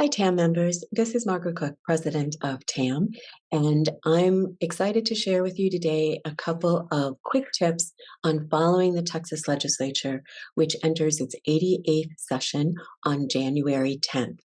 Hi, TAM members. This is Margaret Koch, President of TAM, and I'm excited to share with you today a couple of quick tips on following the Texas Legislature, which enters its 88th session on January 10th.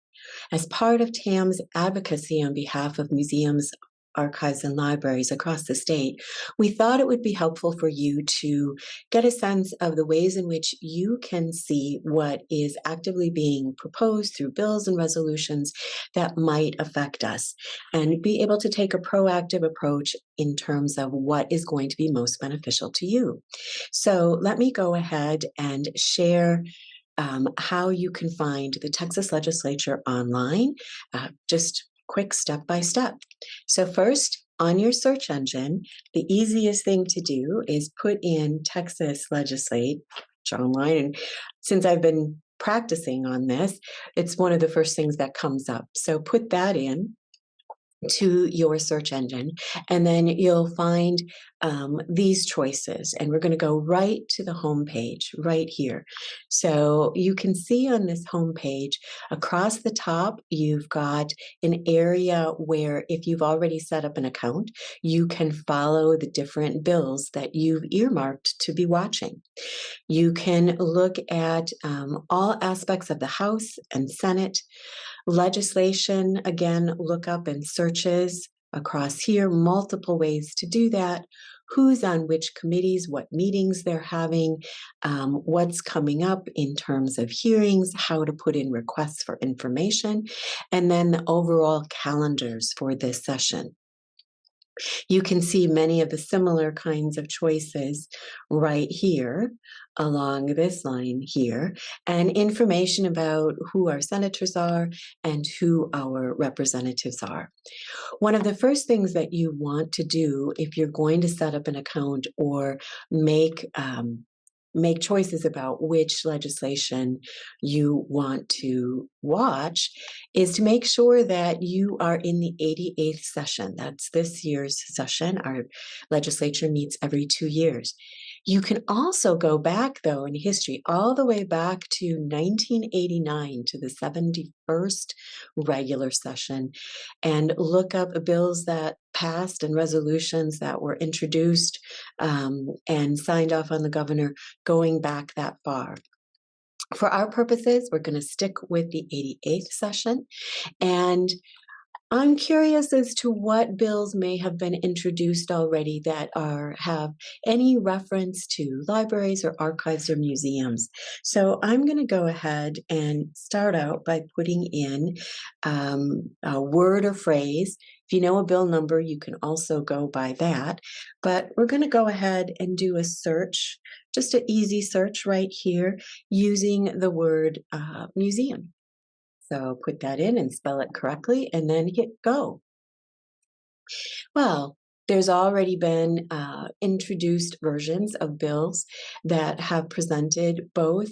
As part of TAM's advocacy on behalf of museums, archives, and libraries across the state, we thought it would be helpful for you to get a sense of the ways in which you can see what is actively being proposed through bills and resolutions that might affect us, and be able to take a proactive approach in terms of what is going to be most beneficial to you. So let me go ahead and share how you can find the Texas Legislature online, just quick step by step. So first, on your search engine, the easiest thing to do is put in Texas Legislate online. And since I've been practicing on this, it's one of the first things that comes up. So put that in to your search engine, and then you'll find these choices, and we're going to go right to the home page right here. So you can see on this home page across the top you've got an area where, if you've already set up an account, you can follow the different bills that you've earmarked to be watching. You can look at all aspects of the House and Senate legislation. Again, look up in searches across here, multiple ways to do that. Who's on which committees, what meetings they're having, what's coming up in terms of hearings, how to put in requests for information, and then the overall calendars for this session. You can see many of the similar kinds of choices right here along this line here, and information about who our senators are and who our representatives are. One of the first things that you want to do if you're going to set up an account or make choices about which legislation you want to watch is to make sure that you are in the 88th session. That's this year's session. Our legislature meets every 2 years. You can also go back, though, in history, all the way back to 1989, to the 71st regular session, and look up bills that passed and resolutions that were introduced and signed off on the governor going back that far. For our purposes, we're going to stick with the 88th session, and I'm curious as to what bills may have been introduced already that have any reference to libraries or archives or museums. So I'm going to go ahead and start out by putting in a word or phrase. If you know a bill number, you can also go by that. But we're going to go ahead and do a search, just an easy search right here, using the word museum. So put that in and spell it correctly, and then hit go. Well, there's already been introduced versions of bills that have presented both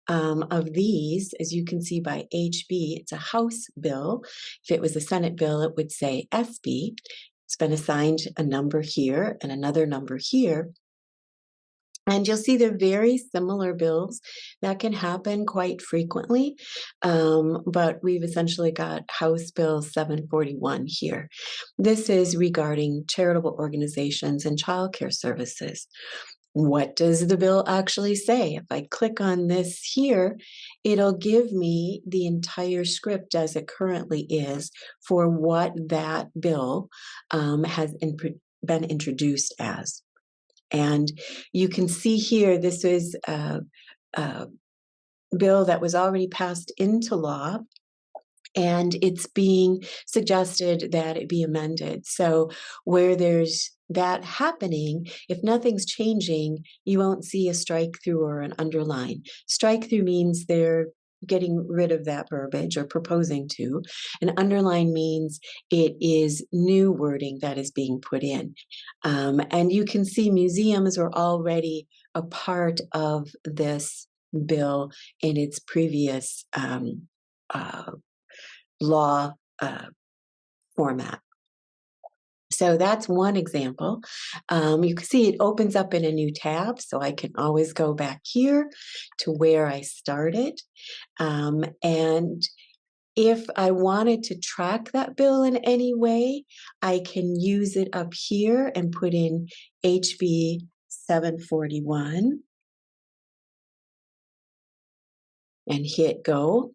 of these, as you can see by HB. It's a House bill. If it was a Senate bill, it would say SB. It's been assigned a number here and another number here. And you'll see they're very similar bills that can happen quite frequently, but we've essentially got House Bill 741 here. This is regarding charitable organizations and childcare services. What does the bill actually say? If I click on this here, it'll give me the entire script as it currently is for what that bill has been introduced as. And you can see here, this is a bill that was already passed into law, and it's being suggested that it be amended. So where there's that happening, if nothing's changing, you won't see a strike through or an underline. Strike through means they're getting rid of that verbiage or proposing to. An underline means it is new wording that is being put in. And you can see museums were already a part of this bill in its previous law format. So that's one example. You can see it opens up in a new tab, so I can always go back here to where I started. And If I wanted to track that bill in any way, I can use it up here and put in HB 741 and hit go.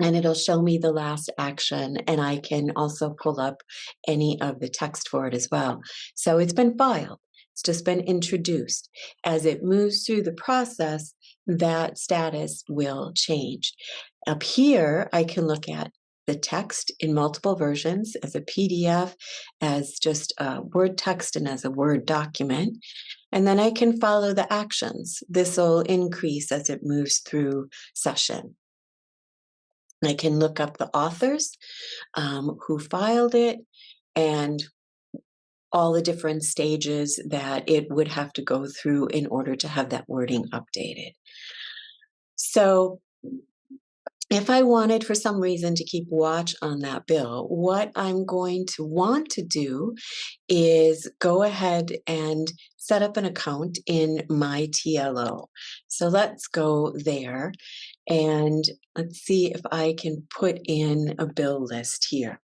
And it'll show me the last action, and I can also pull up any of the text for it as well. So it's been filed. It's just been introduced. As it moves through the process, that status will change. Up here, I can look at the text in multiple versions as a PDF, as just a Word text, and as a Word document. And then I can follow the actions. This will increase as it moves through session. I can look up the authors who filed it and all the different stages that it would have to go through in order to have that wording updated. So if I wanted for some reason to keep watch on that bill, what I'm going to want to do is go ahead and set up an account in my TLO. So let's go there and let's see if I can put in a bill list here.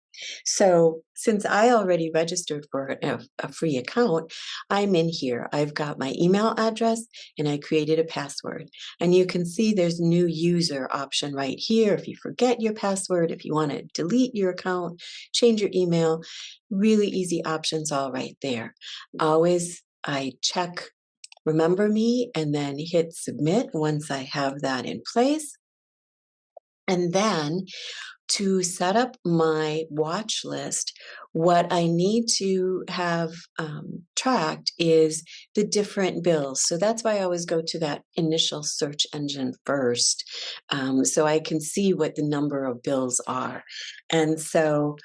So since I already registered for a free account, I'm in here. I've got my email address and I created a password. And you can see there's new user option right here. If you forget your password, if you want to delete your account, change your email, really easy options all right there. Always I check remember me and then hit submit once I have that in place. And then to set up my watch list, what I need to have tracked is the different bills. So that's why I always go to that initial search engine first, so I can see what the number of bills are. And so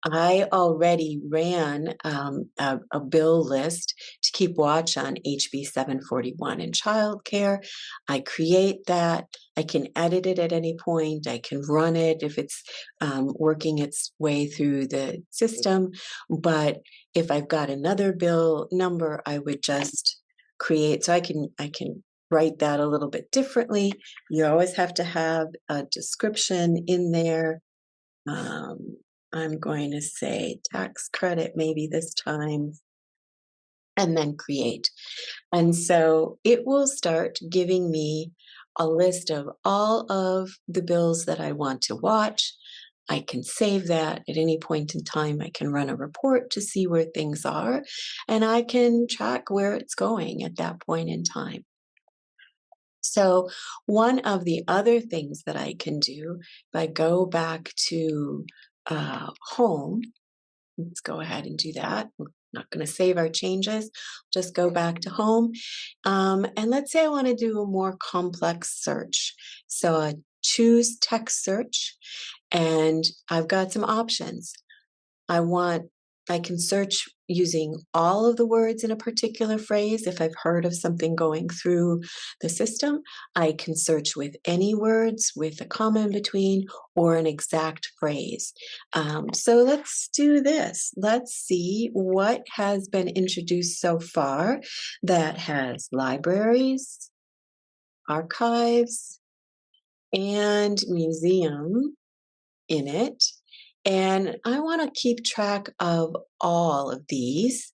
I already ran a bill list to keep watch on HB 741 in childcare. I create that. I can edit it at any point. I can run it if it's working its way through the system. But if I've got another bill number, I would just create. So I can write that a little bit differently. You always have to have a description in there. I'm going to say tax credit maybe this time, and then create. And so it will start giving me a list of all of the bills that I want to watch. I can save that at any point in time. I can run a report to see where things are, and I can track where it's going at that point in time. So one of the other things that I can do, if I go back to home, let's go ahead and do that. We're not going to save our changes, just go back to home. And let's say I want to do a more complex search. So I choose text search, and I've got some options. I can search using all of the words in a particular phrase. If I've heard of something going through the system, I can search with any words with a comma in between or an exact phrase. So let's do this. Let's see what has been introduced so far that has libraries, archives, and museum in it. And I want to keep track of all of these,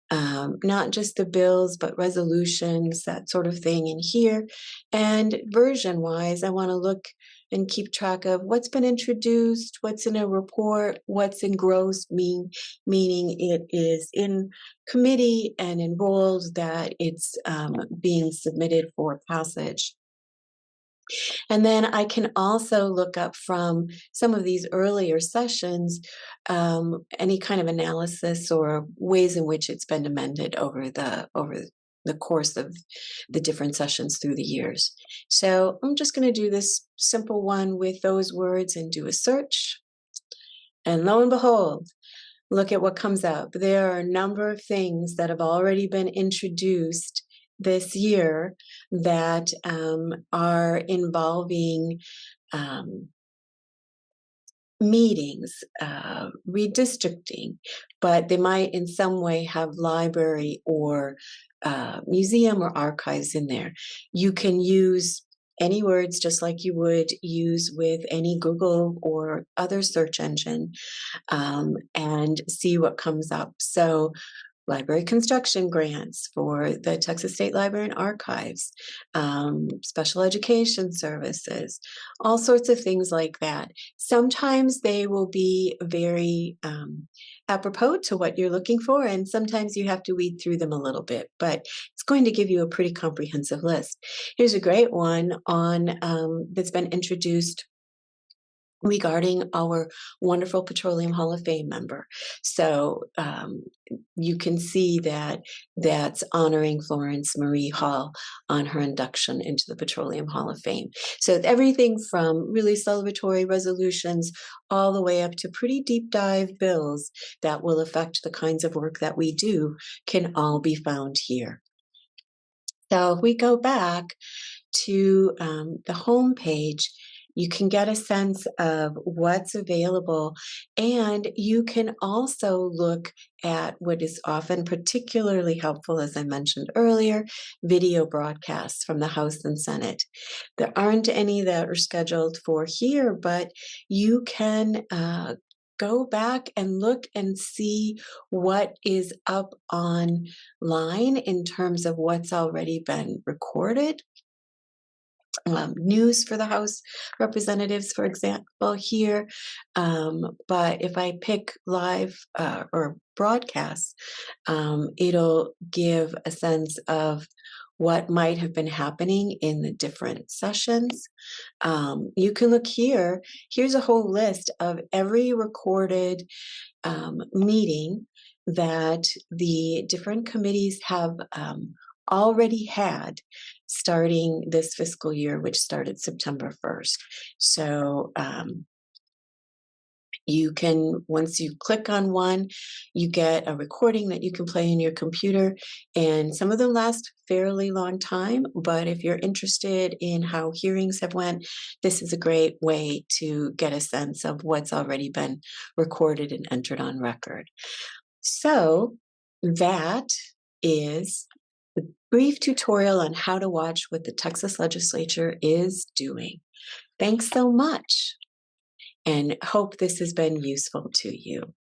not just the bills, but resolutions, that sort of thing in here. And version-wise, I want to look and keep track of what's been introduced, what's in a report, what's in gross, meaning it is in committee, and in bold that it's being submitted for passage. And then I can also look up from some of these earlier sessions any kind of analysis or ways in which it's been amended over the course of the different sessions through the years. So I'm just going to do this simple one with those words and do a search. And lo and behold, look at what comes up. There are a number of things that have already been introduced this year that are involving meetings, redistricting, but they might in some way have library or museum or archives in there. You can use any words just like you would use with any Google or other search engine, and see what comes up. So library construction grants for the Texas State Library and Archives, special education services, all sorts of things like that. Sometimes they will be very apropos to what you're looking for, and sometimes you have to weed through them a little bit, but it's going to give you a pretty comprehensive list. Here's a great one on that's been introduced regarding our wonderful Petroleum Hall of Fame member. So you can see that that's honoring Florence Marie Hall on her induction into the Petroleum Hall of Fame. So everything from really celebratory resolutions all the way up to pretty deep dive bills that will affect the kinds of work that we do can all be found here. So if we go back to the home page, you can get a sense of what's available, and you can also look at what is often particularly helpful, as I mentioned earlier, video broadcasts from the House and Senate. There aren't any that are scheduled for here, but you can go back and look and see what is up online in terms of what's already been recorded. News for the House representatives, for example, here. But if I pick live or broadcast, it'll give a sense of what might have been happening in the different sessions. You can look here. Here's a whole list of every recorded meeting that the different committees have already had starting this fiscal year, which started September 1st. So you can, once you click on one, you get a recording that you can play in your computer, and some of them last fairly long time, but if you're interested in how hearings have went, this is a great way to get a sense of what's already been recorded and entered on record. So that is the brief tutorial on how to watch what the Texas Legislature is doing. Thanks so much, and hope this has been useful to you.